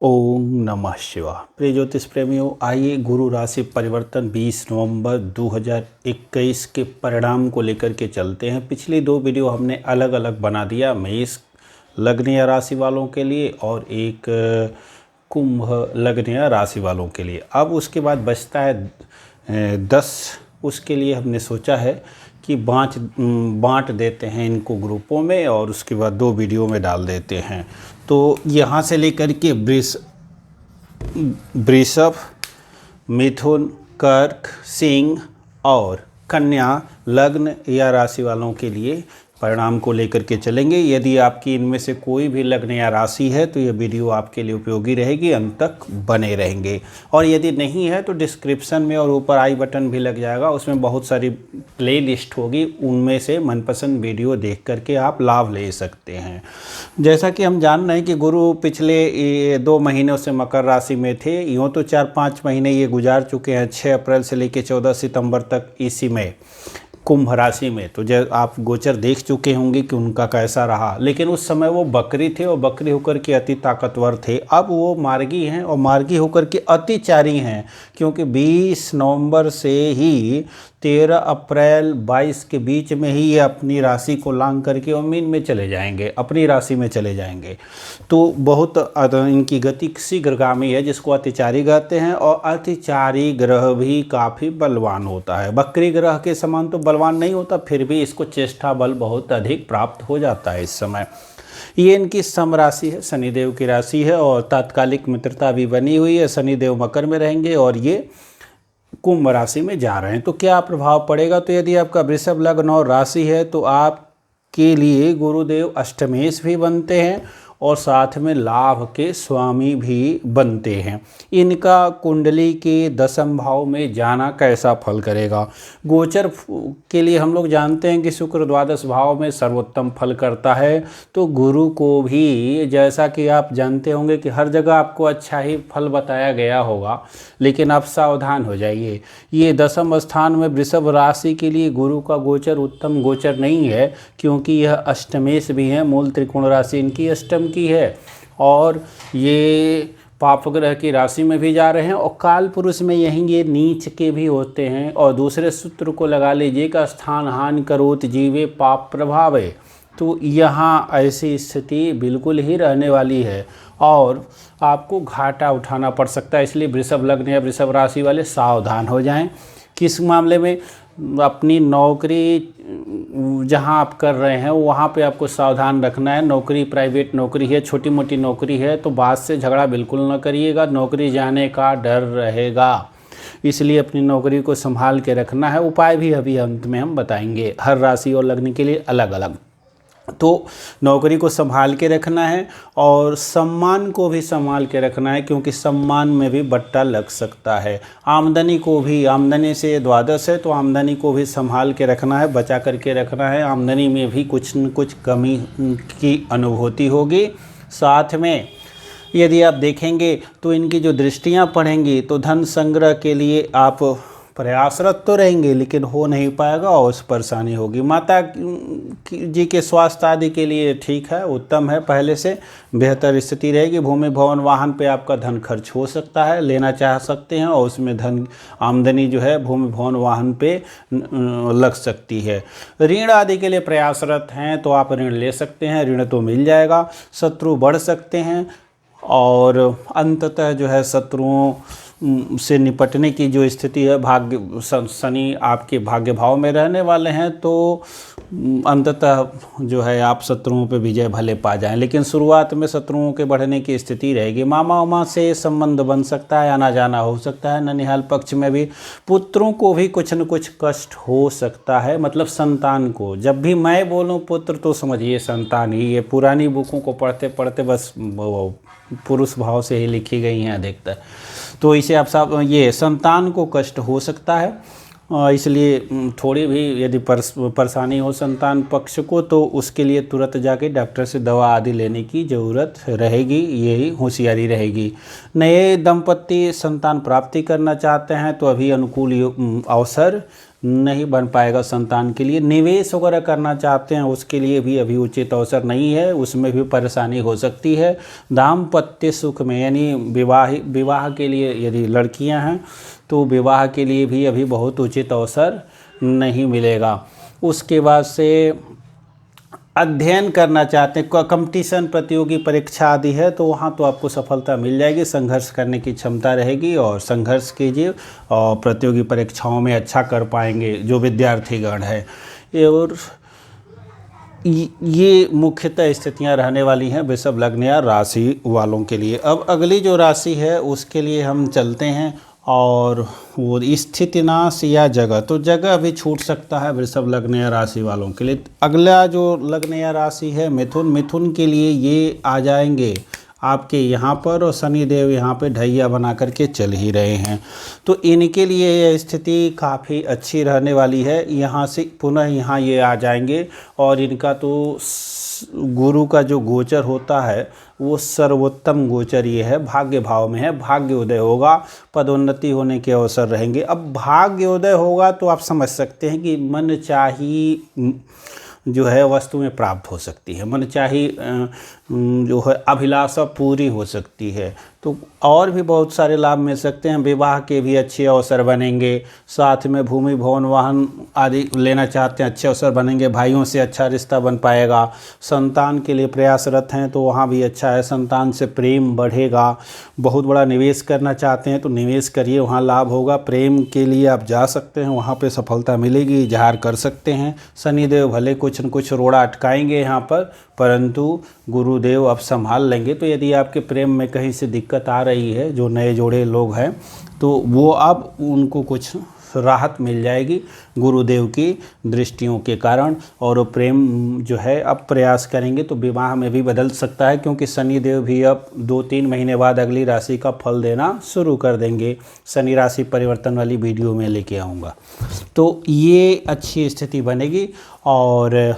ओम नमः शिवाय। प्रिय ज्योतिष प्रेमियों, आइए गुरु राशि परिवर्तन 20 नवंबर 2021 के परिणाम को लेकर के चलते हैं। पिछली दो वीडियो हमने अलग अलग बना दिया, मेष लग्न या राशि वालों के लिए और एक कुंभ लग्न या राशि वालों के लिए। अब उसके बाद बचता है 10। उसके लिए हमने सोचा है कि बांट देते हैं इनको ग्रुपों में और उसके बाद दो वीडियो में डाल देते हैं। तो यहाँ से लेकर के वृषभ, मिथुन, कर्क, सिंह और कन्या लग्न या राशि वालों के लिए परिणाम को लेकर के चलेंगे। यदि आपकी इनमें से कोई भी लग्न या राशि है तो यह वीडियो आपके लिए उपयोगी रहेगी, अंत तक बने रहेंगे। और यदि नहीं है तो डिस्क्रिप्शन में और ऊपर आई बटन भी लग जाएगा, उसमें बहुत सारी प्ले लिस्ट होगी, उनमें से मनपसंद वीडियो देख करके आप लाभ ले सकते हैं। जैसा कि हम जान रहे हैं कि गुरु पिछले 2 महीनों से मकर राशि में थे। यूँ तो 4-5 महीने ये गुजार चुके हैं, 6 अप्रैल से लेकर 14 सितंबर तक इसी में कुंभ राशि में। तो जब आप गोचर देख चुके होंगे कि उनका कैसा रहा, लेकिन उस समय वो बकरी थे और बकरी होकर के अति ताकतवर थे। अब वो मार्गी हैं और मार्गी होकर के अतिचारी हैं, क्योंकि 20 नवंबर से ही 13 अप्रैल 22 के बीच में ही ये अपनी राशि को लांग करके और मीन में चले जाएंगे, अपनी राशि में चले जाएंगे। तो बहुत इनकी गति शीघ्रगामी है, जिसको अतिचारी कहते हैं। और अतिचारी ग्रह भी काफ़ी बलवान होता है, बकरी ग्रह के समान तो बलवान नहीं होता, फिर भी इसको चेष्टा बल बहुत अधिक प्राप्त हो जाता है इस समय। ये इनकी सम राशि है, शनिदेव की राशि है और तात्कालिक मित्रता भी बनी हुई है। शनिदेव मकर में रहेंगे और ये कुंभ राशि में जा रहे हैं। तो क्या प्रभाव पड़ेगा? तो यदि आपका वृषभ लग्न और राशि है तो आपके लिए गुरुदेव अष्टमेश भी बनते हैं और साथ में लाभ के स्वामी भी बनते हैं। इनका कुंडली के 10वें भाव में जाना कैसा फल करेगा? गोचर के लिए हम लोग जानते हैं कि शुक्र 12 भाव में सर्वोत्तम फल करता है। तो गुरु को भी, जैसा कि आप जानते होंगे कि हर जगह आपको अच्छा ही फल बताया गया होगा, लेकिन आप सावधान हो जाइए। ये 10वें स्थान में वृषभ राशि के लिए गुरु का गोचर उत्तम गोचर नहीं है, क्योंकि यह अष्टमेश भी है, मूल त्रिकोण राशि इनकी अष्टम की है और ये पाप ग्रह की राशि में भी जा रहे हैं और काल पुरुष में यहीं ये नीच के भी होते हैं। और दूसरे सूत्र को लगा लीजिए का स्थान हानि करोत जीवे पाप प्रभावे। तो यहाँ ऐसी स्थिति बिल्कुल ही रहने वाली है और आपको घाटा उठाना पड़ सकता है। इसलिए वृषभ लग्न या वृषभ राशि वाले सावधान हो जाएं। किस मामले में? अपनी नौकरी जहां आप कर रहे हैं वहां पे आपको सावधान रखना है। नौकरी प्राइवेट नौकरी है, छोटी मोटी नौकरी है, तो बात से झगड़ा बिल्कुल न करिएगा, नौकरी जाने का डर रहेगा। इसलिए अपनी नौकरी को संभाल के रखना है। उपाय भी अभी अंत में हम बताएंगे, हर राशि और लग्न के लिए अलग अलग। तो नौकरी को संभाल के रखना है और सम्मान को भी संभाल के रखना है, क्योंकि सम्मान में भी बट्टा लग सकता है। आमदनी को भी, आमदनी से 12 है तो आमदनी को भी संभाल के रखना है, बचा करके रखना है। आमदनी में भी कुछ न कुछ कमी की अनुभूति होगी। साथ में यदि आप देखेंगे तो इनकी जो दृष्टियां पड़ेंगी तो धन संग्रह के लिए आप प्रयासरत तो रहेंगे, लेकिन हो नहीं पाएगा और उस परेशानी होगी। माता जी के स्वास्थ्य आदि के लिए ठीक है, उत्तम है, पहले से बेहतर स्थिति रहेगी। भूमि भवन वाहन पे आपका धन खर्च हो सकता है, लेना चाह सकते हैं और उसमें धन आमदनी जो है भूमि भवन वाहन पे लग सकती है। ऋण आदि के लिए प्रयासरत हैं तो आप ऋण ले सकते हैं, ऋण तो मिल जाएगा। शत्रु बढ़ सकते हैं और अंततः जो है शत्रुओं से निपटने की जो स्थिति है, भाग्य शनि आपके भाग्य भाव में रहने वाले हैं, तो अंततः जो है आप शत्रुओं पे विजय भले पा जाएं, लेकिन शुरुआत में शत्रुओं के बढ़ने की स्थिति रहेगी। मामा उमा से संबंध बन सकता है, आना जाना हो सकता है। ननिहाल पक्ष में भी पुत्रों को भी कुछ न कुछ कष्ट हो सकता है, मतलब संतान को। जब भी मैं बोलूँ पुत्र तो समझिए संतान ही। ये पुरानी बुकों को पढ़ते पढ़ते बस पुरुष भाव से ही लिखी गई हैं अधिकतर, तो इसे आप सब ये संतान को कष्ट हो सकता है। इसलिए थोड़ी भी यदि परेशानी हो संतान पक्ष को तो उसके लिए तुरंत जाके डॉक्टर से दवा आदि लेने की ज़रूरत रहेगी, यही होशियारी रहेगी। नए दंपति संतान प्राप्ति करना चाहते हैं तो अभी अनुकूल अवसर नहीं बन पाएगा संतान के लिए। निवेश वगैरह करना चाहते हैं उसके लिए भी अभी उचित अवसर नहीं है, उसमें भी परेशानी हो सकती है। दाम्पत्य सुख में यानी विवाह के लिए यदि लड़कियां हैं तो विवाह के लिए भी अभी बहुत उचित अवसर नहीं मिलेगा। उसके बाद से अध्ययन करना चाहते हैं, कंपटीशन प्रतियोगी परीक्षा आदि है तो वहाँ तो आपको सफलता मिल जाएगी, संघर्ष करने की क्षमता रहेगी और संघर्ष कीजिए और प्रतियोगी परीक्षाओं में अच्छा कर पाएंगे जो विद्यार्थीगण है। और ये मुख्यतः स्थितियां रहने वाली हैं वृषभ लग्न या राशि वालों के लिए। अब अगली जो राशि है उसके लिए हम चलते हैं और वो स्थितिनाश या जगह, तो जगह भी छूट सकता है वृषभ लग्न या राशि वालों के लिए। अगला जो लग्न या राशि है मिथुन के लिए ये आ जाएंगे आपके यहाँ पर और शनिदेव यहाँ पे ढैया बना करके चल ही रहे हैं, तो इनके लिए यह स्थिति काफ़ी अच्छी रहने वाली है। यहाँ से पुनः यहाँ ये आ जाएंगे और इनका तो गुरु का जो गोचर होता है वो सर्वोत्तम गोचर ये है, भाग्य भाव में है, भाग्य उदय होगा, पदोन्नति होने के अवसर रहेंगे। अब भाग्य उदय होगा तो आप समझ सकते हैं कि मन चाही जो है वस्तुएं प्राप्त हो सकती है, मन चाही जो है अभिलाषा पूरी हो सकती है, तो और भी बहुत सारे लाभ मिल सकते हैं। विवाह के भी अच्छे अवसर बनेंगे, साथ में भूमि भवन वाहन आदि लेना चाहते हैं अच्छे अवसर बनेंगे, भाइयों से अच्छा रिश्ता बन पाएगा। संतान के लिए प्रयासरत हैं तो वहाँ भी अच्छा है, संतान से प्रेम बढ़ेगा। बहुत बड़ा निवेश करना चाहते हैं तो निवेश करिए, वहाँ लाभ होगा। प्रेम के लिए आप जा सकते हैं, वहाँ पे सफलता मिलेगी, इजहार कर सकते हैं। शनिदेव भले कुछ न कुछ रोड़ा अटकाएंगे यहाँ पर, परंतु गुरुदेव अब संभाल लेंगे। तो यदि आपके प्रेम में कहीं से दिक्कत आ रही है, जो नए जोड़े लोग हैं तो वो अब उनको कुछ राहत मिल जाएगी गुरुदेव की दृष्टियों के कारण, और प्रेम जो है अब प्रयास करेंगे तो विवाह में भी बदल सकता है, क्योंकि शनिदेव भी अब 2-3 महीने बाद अगली राशि का फल देना शुरू कर देंगे। शनि राशि परिवर्तन वाली वीडियो में लेके आऊँगा, तो ये अच्छी स्थिति बनेगी और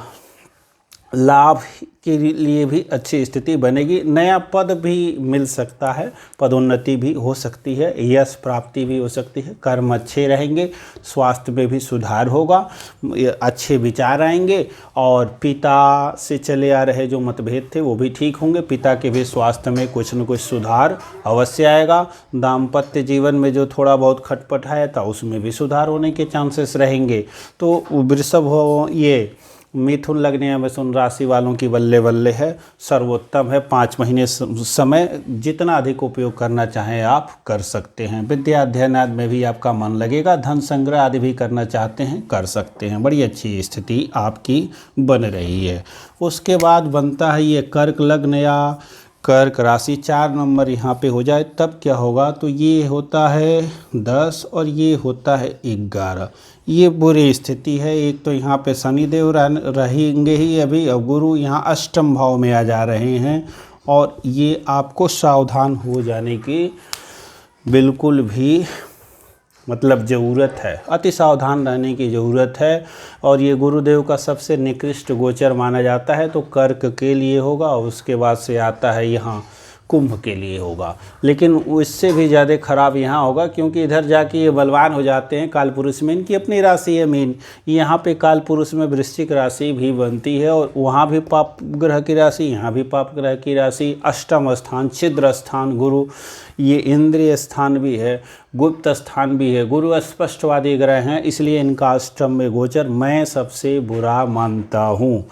लाभ के लिए भी अच्छी स्थिति बनेगी। नया पद भी मिल सकता है, पदोन्नति भी हो सकती है, यश प्राप्ति भी हो सकती है, कर्म अच्छे रहेंगे, स्वास्थ्य में भी सुधार होगा, अच्छे विचार आएंगे और पिता से चले आ रहे जो मतभेद थे वो भी ठीक होंगे। पिता के भी स्वास्थ्य में कुछ न कुछ सुधार अवश्य आएगा। दाम्पत्य जीवन में जो थोड़ा बहुत खटपट आया था उसमें भी सुधार होने के चांसेस रहेंगे। तो वृषभ हो, ये मिथुन लग्न या मिथुन राशि वालों की बल्ले बल्ले है, सर्वोत्तम है। 5 महीने समय जितना अधिक उपयोग करना चाहें आप कर सकते हैं। विद्या अध्ययन आदि में भी आपका मन लगेगा, धन संग्रह आदि भी करना चाहते हैं कर सकते हैं। बड़ी अच्छी स्थिति आपकी बन रही है। उसके बाद बनता है ये कर्क लग्न या कर्क राशि। 4 नंबर यहाँ पे हो जाए तब क्या होगा, तो ये होता है 10 और ये होता है 11। ये बुरी स्थिति है। एक तो यहाँ पे शनिदेव रहेंगे ही अभी, अब गुरु यहाँ अष्टम भाव में आ जा रहे हैं और ये आपको सावधान हो जाने की बिल्कुल भी मतलब ज़रूरत है, अति सावधान रहने की ज़रूरत है। और ये गुरुदेव का सबसे निकृष्ट गोचर माना जाता है, तो कर्क के लिए होगा, उसके बाद से आता है यहाँ कुंभ के लिए होगा। लेकिन इससे भी ज़्यादा खराब यहाँ होगा, क्योंकि इधर जाके ये बलवान हो जाते हैं। काल पुरुष में इनकी अपनी राशि है मीन, यहाँ पे काल पुरुष में वृश्चिक राशि भी बनती है और वहाँ भी पाप ग्रह की राशि, यहाँ भी पाप ग्रह की राशि। अष्टम स्थान, छिद्र स्थान गुरु, ये इंद्रिय स्थान भी है, गुप्त स्थान भी है। गुरु स्पष्टवादी ग्रह हैं, इसलिए इनका अष्टम में गोचर मैं सबसे बुरा मानता हूँ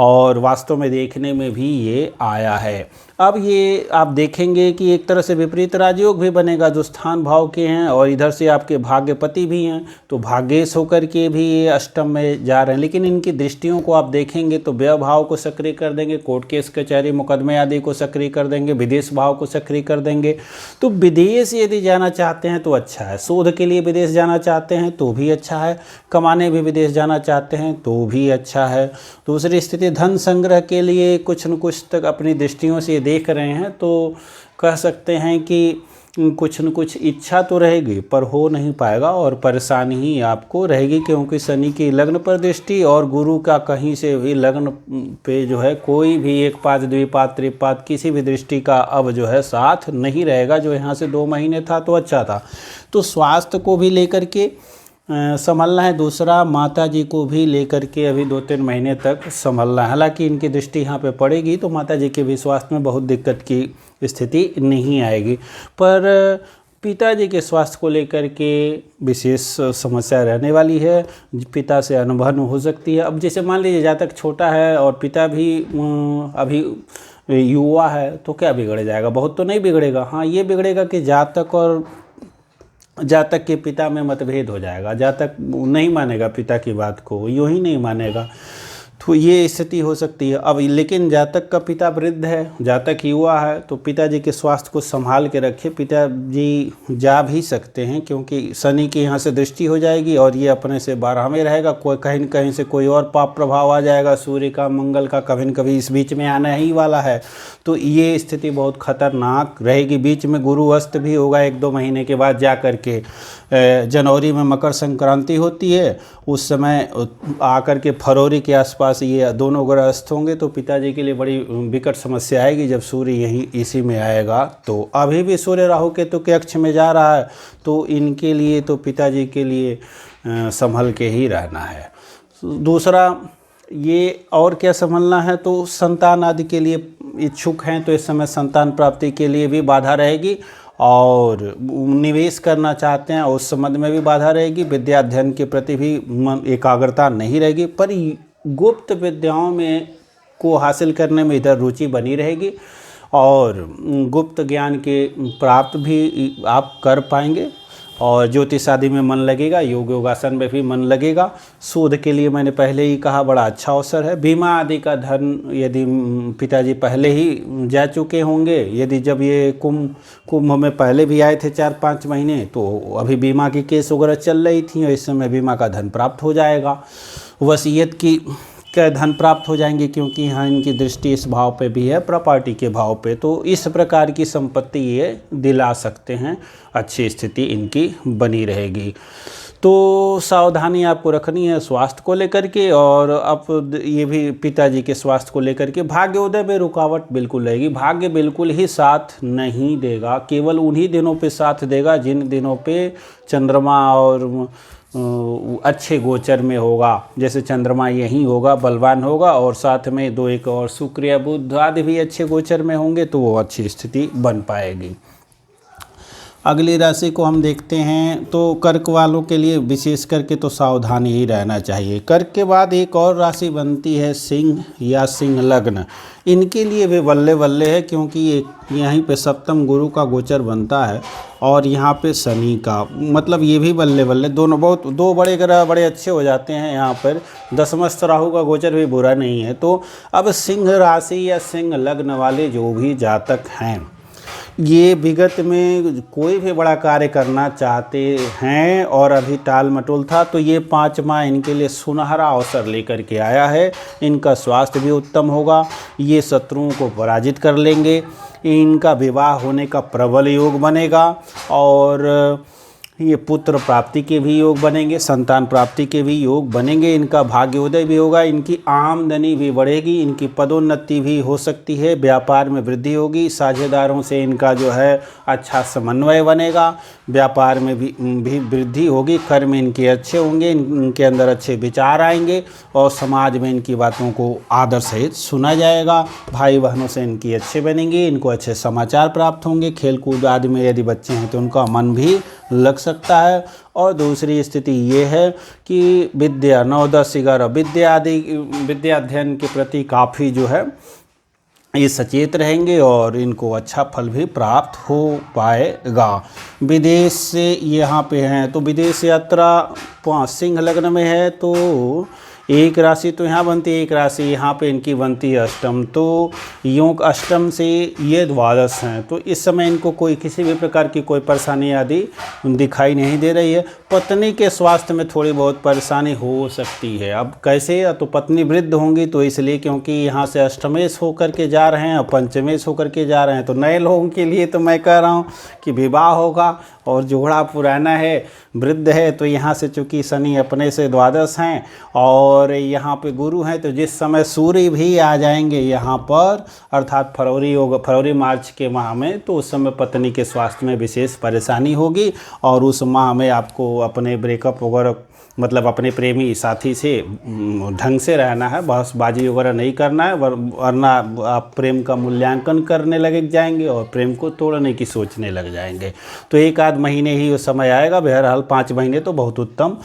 और वास्तव में देखने में भी ये आया है। अब ये आप देखेंगे कि एक तरह से विपरीत राजयोग भी बनेगा जो स्थान भाव के हैं, और इधर से आपके भाग्यपति भी हैं, तो भाग्येश होकर के भी ये अष्टम में जा रहे हैं। लेकिन इनकी दृष्टियों को आप देखेंगे तो व्यय भाव को सक्रिय कर देंगे, कोर्ट केस कचहरी मुकदमे आदि को सक्रिय कर देंगे, विदेश भाव को सक्रिय कर देंगे। तो विदेश यदि जाना चाहते हैं तो अच्छा है, शोध के लिए विदेश जाना चाहते हैं तो भी अच्छा है, कमाने भी विदेश जाना चाहते हैं तो भी अच्छा है। दूसरी स्थिति, धन संग्रह के लिए कुछ न कुछ तक अपनी दृष्टियों से देख रहे हैं तो कह सकते हैं कि कुछ न कुछ इच्छा तो रहेगी पर हो नहीं पाएगा और परेशानी ही आपको रहेगी, क्योंकि शनि की लग्न पर दृष्टि और गुरु का कहीं से भी लग्न पे जो है कोई भी एक पाद द्विपाद त्रिपाद किसी भी दृष्टि का अब जो है साथ नहीं रहेगा। जो यहाँ से 2 महीने था तो अच्छा था। तो स्वास्थ्य को भी लेकर के संभलना है। दूसरा, माता जी को भी लेकर के अभी 2-3 महीने तक संभलना है। हालांकि इनकी दृष्टि यहाँ पे पड़ेगी तो माता जी के भी स्वास्थ्य में बहुत दिक्कत की स्थिति नहीं आएगी, पर पिताजी के स्वास्थ्य को लेकर के विशेष समस्या रहने वाली है। पिता से अनबन हो सकती है। अब जैसे मान लीजिए जातक छोटा है और पिता भी अभी युवा है तो क्या बिगड़ जाएगा, बहुत तो नहीं बिगड़ेगा। हाँ, ये बिगड़ेगा कि जातक के पिता में मतभेद हो जाएगा, जातक नहीं मानेगा पिता की बात को, यूँ ही नहीं मानेगा, तो ये स्थिति हो सकती है। अब लेकिन जातक का पिता वृद्ध है, जातक युवा है, तो पिताजी के स्वास्थ्य को संभाल के रखे। पिताजी जा भी सकते हैं क्योंकि शनि की यहाँ से दृष्टि हो जाएगी और ये अपने से 12 में रहेगा। कोई कहीं न कहीं से कोई और पाप प्रभाव आ जाएगा, सूर्य का, मंगल का कभी न कभी इस बीच में आना ही वाला है, तो ये स्थिति बहुत खतरनाक रहेगी। बीच में गुरु अस्त भी होगा 1-2 महीने के बाद जा कर के। जनवरी में मकर संक्रांति होती है, उस समय आकर के फरवरी के आसपास ये दोनों ग्रह अस्त होंगे, तो पिताजी के लिए बड़ी विकट समस्या आएगी जब सूर्य यहीं इसी में आएगा। तो अभी भी सूर्य राहु केतु के अक्ष में जा रहा है, तो इनके लिए, तो पिताजी के लिए संभल के ही रहना है। दूसरा, ये और क्या संभलना है, तो संतान आदि के लिए इच्छुक हैं तो इस समय संतान प्राप्ति के लिए भी बाधा रहेगी, और निवेश करना चाहते हैं उस संबंध में भी बाधा रहेगी। विद्या अध्ययन के प्रति भी एकाग्रता नहीं रहेगी, पर गुप्त विद्याओं में को हासिल करने में इधर रुचि बनी रहेगी और गुप्त ज्ञान के प्राप्त भी आप कर पाएंगे। और ज्योतिष आदि में मन लगेगा, योग योगासन में भी मन लगेगा। शोध के लिए मैंने पहले ही कहा बड़ा अच्छा अवसर है। बीमा आदि का धन यदि पिताजी पहले ही जा चुके होंगे, यदि जब ये कुंभ में पहले भी आए थे 4-5 महीने, तो अभी बीमा की केस वगैरह चल रही थी और इस समय बीमा का धन प्राप्त हो जाएगा। वसीयत की का धन प्राप्त हो जाएंगे क्योंकि यहाँ इनकी दृष्टि इस भाव पे भी है, प्रॉपर्टी के भाव पे, तो इस प्रकार की संपत्ति ये दिला सकते हैं। अच्छी स्थिति इनकी बनी रहेगी। तो सावधानी आपको रखनी है स्वास्थ्य को लेकर के, और अब ये भी पिताजी के स्वास्थ्य को लेकर के। भाग्योदय में रुकावट बिल्कुल रहेगी, भाग्य बिल्कुल ही साथ नहीं देगा, केवल उन्हीं दिनों पे साथ देगा जिन दिनों पे चंद्रमा और अच्छे गोचर में होगा। जैसे चंद्रमा यहीं होगा, बलवान होगा, और साथ में 2-1 और शुक्र या बुध आदि भी अच्छे गोचर में होंगे, तो वो अच्छी स्थिति बन पाएगी। अगली राशि को हम देखते हैं, तो कर्क वालों के लिए विशेष करके तो सावधानी ही रहना चाहिए। कर्क के बाद एक और राशि बनती है सिंह या सिंह लग्न। इनके लिए भी बल्ले बल्ले है क्योंकि यहीं पे सप्तम गुरु का गोचर बनता है और यहाँ पे शनि का, मतलब ये भी बल्ले बल्ले, दोनों बहुत, 2 बड़े ग्रह बड़े अच्छे हो जाते हैं यहाँ पर। दशमस्थ राहु का गोचर भी बुरा नहीं है। तो अब सिंह राशि या सिंह लग्न वाले जो भी जातक हैं, ये विगत में कोई भी बड़ा कार्य करना चाहते हैं और अभी टाल मटोल था, तो ये 5 माह इनके लिए सुनहरा अवसर लेकर के आया है। इनका स्वास्थ्य भी उत्तम होगा, ये शत्रुओं को पराजित कर लेंगे, इनका विवाह होने का प्रबल योग बनेगा, और ये पुत्र प्राप्ति के भी योग बनेंगे, संतान प्राप्ति के भी योग बनेंगे, इनका भाग्योदय भी होगा, इनकी आमदनी भी बढ़ेगी, इनकी पदोन्नति भी हो सकती है, व्यापार में वृद्धि होगी, साझेदारों से इनका जो है अच्छा समन्वय बनेगा, व्यापार में भी वृद्धि होगी, कर्म इनके अच्छे होंगे, इनके अंदर अच्छे विचार आएंगे और समाज में इनकी बातों को आदर सहित सुना जाएगा। भाई बहनों से इनकी अच्छे बनेंगे, इनको अच्छे समाचार प्राप्त होंगे, खेल कूद आदि में यदि बच्चे हैं तो उनका मन भी लग सकता है। और दूसरी स्थिति ये है कि विद्या 9, 10, 11 विद्या अध्ययन के प्रति काफ़ी जो है ये सचेत रहेंगे और इनको अच्छा फल भी प्राप्त हो पाएगा। विदेश से यहाँ पे हैं तो विदेश यात्रा सिंह लग्न में है, तो एक राशि तो यहाँ बनती है, एक राशि यहाँ पे इनकी बनती है अष्टम, तो योग अष्टम से ये द्वादश हैं, तो इस समय इनको कोई किसी भी प्रकार की कोई परेशानी आदि दिखाई नहीं दे रही है। पत्नी के स्वास्थ्य में थोड़ी बहुत परेशानी हो सकती है। अब कैसे, तो पत्नी वृद्ध होंगी, तो इसलिए क्योंकि यहाँ से अष्टमेश होकर के जा रहे हैं और पंचमेश होकर के जा रहे हैं, तो नए लोगों के लिए तो मैं कह रहा हूँ कि विवाह होगा, और जोड़ा पुराना है, वृद्ध है, तो यहाँ से चूँकि शनि अपने से द्वादश हैं और और यहाँ पे गुरु हैं, तो जिस समय सूर्य भी आ जाएंगे यहाँ पर, अर्थात फरवरी मार्च के माह में, तो उस समय पत्नी के स्वास्थ्य में विशेष परेशानी होगी और उस माह में आपको अपने ब्रेकअप वगैरह, मतलब अपने प्रेमी साथी से ढंग से रहना है, बहसबाजी वगैरह नहीं करना है, वरना आप प्रेम का मूल्यांकन करने लग जाएंगे और प्रेम को तोड़ने की सोचने लग जाएंगे। तो एक आध महीने ही वो समय आएगा, बहरहाल 5 महीने तो बहुत उत्तम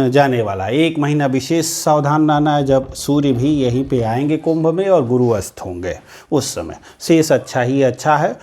जाने वाला है। 1 महीना विशेष सावधान रहना है, जब सूर्य भी यहीं पे आएंगे कुंभ में और गुरु अस्त होंगे उस समय। शेष अच्छा ही अच्छा है,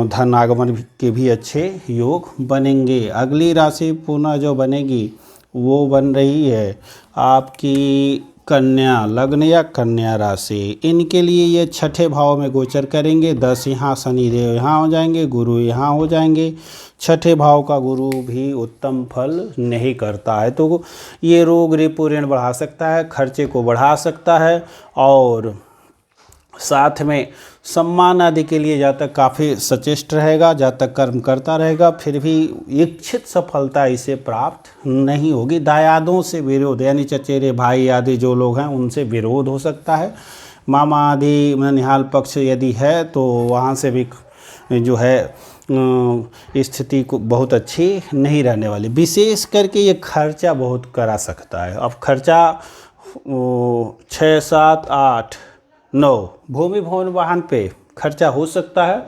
धन आगमन के भी अच्छे योग बनेंगे। अगली राशि पुनः जो बनेगी वो बन रही है आपकी कन्या लग्न या कन्या राशि। इनके लिए ये छठे भाव में गोचर करेंगे। 10 यहाँ शनिदेव यहाँ हो जाएंगे, गुरु यहाँ हो जाएंगे। छठे भाव का गुरु भी उत्तम फल नहीं करता है, तो ये रोग रेपो ऋण बढ़ा सकता है, खर्चे को बढ़ा सकता है और साथ में सम्मान आदि के लिए जातक काफ़ी सचेष्ट रहेगा, जातक कर्म करता रहेगा, फिर भी इच्छित सफलता इसे प्राप्त नहीं होगी। दायादों से विरोध, यानी चचेरे भाई आदि जो लोग हैं उनसे विरोध हो सकता है। मामा आदि निहाल पक्ष यदि है तो वहाँ से भी जो है स्थिति को बहुत अच्छी नहीं रहने वाली। विशेष करके ये खर्चा बहुत करा सकता है। अब खर्चा 6, 7, 8, 9 भूमि भवन वाहन पे खर्चा हो सकता है।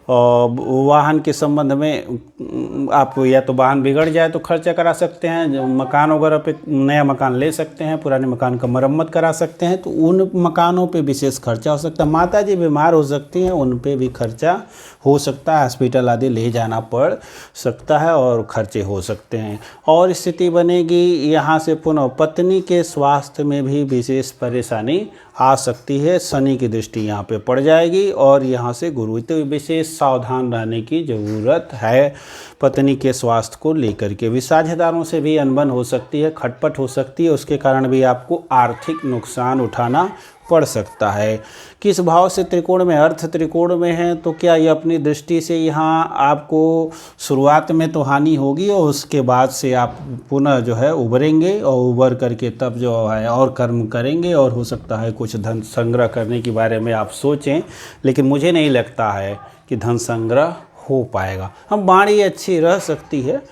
और वाहन के संबंध में आप या तो वाहन बिगड़ जाए तो खर्चा करा सकते हैं, मकान वगैरह पे नया मकान ले सकते हैं, पुराने मकान का मरम्मत करा सकते हैं, तो उन मकानों पे विशेष खर्चा हो सकता है। माता जी बीमार हो सकती हैं, उन पे भी खर्चा हो सकता है, हॉस्पिटल आदि ले जाना पड़ सकता है और खर्चे हो सकते हैं। और स्थिति बनेगी यहाँ से पुनः पत्नी के स्वास्थ्य में भी विशेष परेशानी आ सकती है। शनि की दृष्टि यहाँ पे पड़ जाएगी और यहाँ से गुरु, तो विशेष सावधान रहने की ज़रूरत है पत्नी के स्वास्थ्य को लेकर के। भी साझेदारों से भी अनबन हो सकती है, खटपट हो सकती है, उसके कारण भी आपको आर्थिक नुकसान उठाना पड़ सकता है। किस भाव से त्रिकोण में, अर्थ त्रिकोण में है, तो क्या ये अपनी दृष्टि से यहाँ आपको शुरुआत में तो हानि होगी और उसके बाद से आप पुनः जो है उभरेंगे और उभर करके तब जो है और कर्म करेंगे और हो सकता है कुछ धन संग्रह करने के बारे में आप सोचें, लेकिन मुझे नहीं लगता है कि धन संग्रह हो पाएगा। हम वाणी अच्छी रह सकती है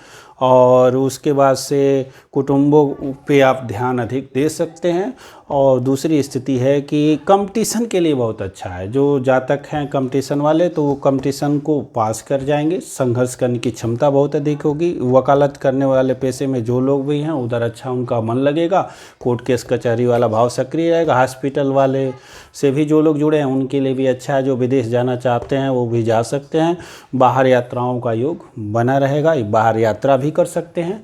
और उसके बाद से कुटुंबों पे आप ध्यान अधिक दे सकते हैं। और दूसरी स्थिति है कि कंपटीशन के लिए बहुत अच्छा है। जो जातक हैं कंपटीशन वाले, तो वो कंपटीशन को पास कर जाएंगे, संघर्ष करने की क्षमता बहुत अधिक होगी। वकालत करने वाले पेशे में जो लोग भी हैं उधर अच्छा उनका मन लगेगा, कोर्ट केस कचहरी वाला भाव सक्रिय रहेगा। हॉस्पिटल वाले से भी जो लोग जुड़े हैं उनके लिए भी अच्छा है, जो विदेश जाना चाहते हैं वो भी जा सकते हैं। बाहर यात्राओं का योग बना रहेगा, बाहर यात्रा भी कर सकते हैं,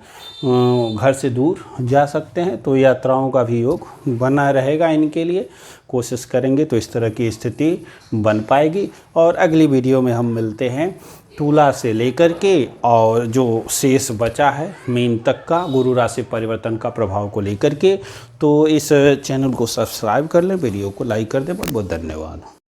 घर से दूर जा सकते हैं, तो यात्राओं का भी योग बना रहेगा इनके लिए। कोशिश करेंगे तो इस तरह की स्थिति बन पाएगी। और अगली वीडियो में हम मिलते हैं तुला से लेकर के और जो शेष बचा है मीन तक का गुरु राशि परिवर्तन का प्रभाव को लेकर के। तो इस चैनल को सब्सक्राइब कर लें, वीडियो को लाइक कर दें। बहुत बहुत धन्यवाद।